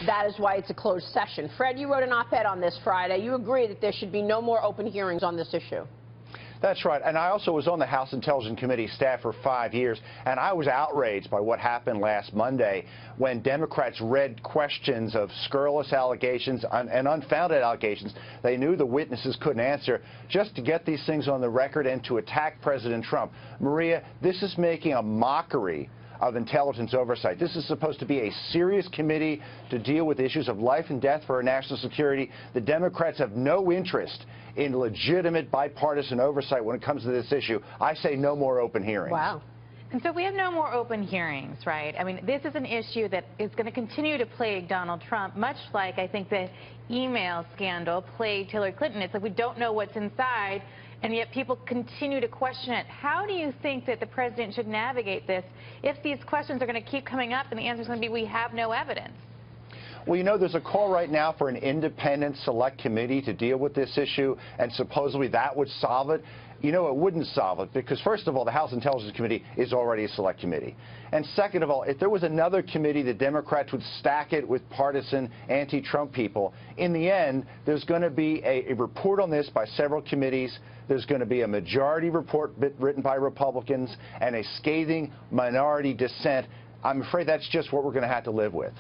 that is why it's a closed session. Fred, you wrote an op-ed on this Friday. You agree that there should be no more open hearings on this issue. That's right. And I also was on the House Intelligence Committee staff for 5 years, and I was outraged by what happened last Monday when Democrats read questions of scurrilous allegations and unfounded allegations they knew the witnesses couldn't answer, just to get these things on the record and to attack President Trump. Maria, this is making a mockery of intelligence oversight. This is supposed to be a serious committee to deal with issues of life and death for our national security. The Democrats have no interest in legitimate bipartisan oversight when it comes to this issue. I say no more open hearings. Wow. And so we have no more open hearings, right? I mean, this is an issue that is going to continue to plague Donald Trump, much like I think the email scandal plagued Hillary Clinton. It's like we don't know what's inside, and yet people continue to question it. How do you think that the president should navigate this if these questions are going to keep coming up and the answer is going to be we have no evidence? Well, you know, there's a call right now for an independent select committee to deal with this issue, and supposedly that would solve it. You know, it wouldn't solve it because, first of all, the House Intelligence Committee is already a select committee. And second of all, if there was another committee, the Democrats would stack it with partisan anti-Trump people. In the end, there's going to be a report on this by several committees. There's going to be a majority report written by Republicans and a scathing minority dissent. I'm afraid that's just what we're going to have to live with.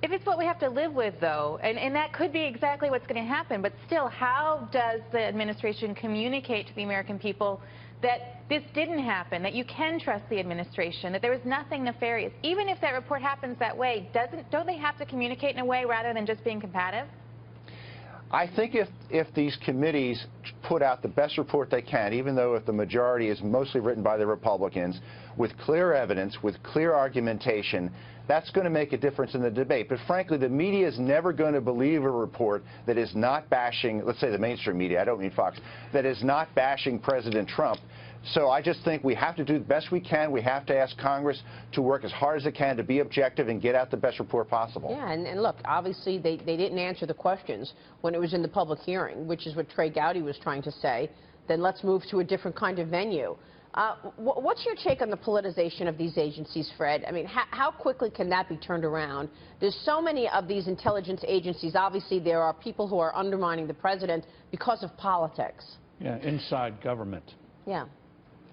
If it's what we have to live with, though, and that could be exactly what's going to happen, but still, how does the administration communicate to the American people that this didn't happen, that you can trust the administration, that there was nothing nefarious? Even if that report happens that way, don't they have to communicate in a way rather than just being combative? I think if these committees put out the best report they can, even though if the majority is mostly written by the Republicans, with clear evidence, with clear argumentation, that's going to make a difference in the debate. But frankly, the media is never going to believe a report that is not bashing, let's say the mainstream media, I don't mean Fox, that is not bashing President Trump. So I just think we have to do the best we can. We have to ask Congress to work as hard as it can to be objective and get out the best report possible. Yeah, and look, obviously they didn't answer the questions when it was in the public hearing, which is what Trey Gowdy was trying to say. Then let's move to a different kind of venue. What's your take on the politicization of these agencies, Fred? I mean, how quickly can that be turned around? There's so many of these intelligence agencies. Obviously, there are people who are undermining the president because of politics. Yeah, inside government. Yeah.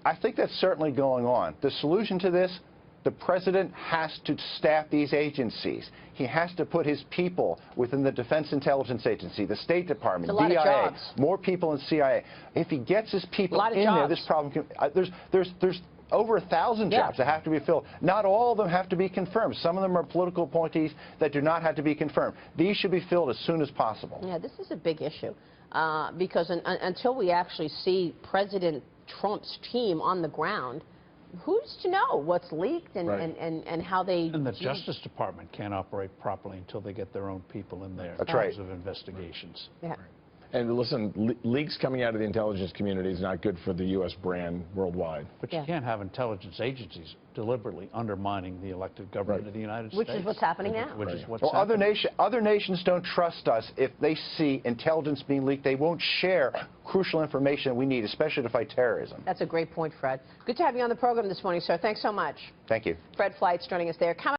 I think that's certainly going on. The solution to this, the president has to staff these agencies. He has to put his people within the Defense Intelligence Agency, the State Department, DIA, more people in CIA. If he gets his people in there, this problem can, there's over 1,000 jobs that have to be filled. Not all of them have to be confirmed. Some of them are political appointees that do not have to be confirmed. These should be filled as soon as possible. Yeah, this is a big issue because until we actually see President Trump's team on the ground, who's to know what's leaked and how they... And the Justice Department can't operate properly until they get their own people in there. That's right. In terms of investigations. Yeah. And listen, leaks coming out of the intelligence community is not good for the U.S. brand worldwide. But you can't have intelligence agencies deliberately undermining the elected government of the United States. Which is what's happening now. Which is what's happening. Other nations don't trust us. If they see intelligence being leaked, they won't share crucial information we need, especially to fight terrorism. That's a great point, Fred. Good to have you on the program this morning, sir. Thanks so much. Thank you. Fred Fleitz joining us there.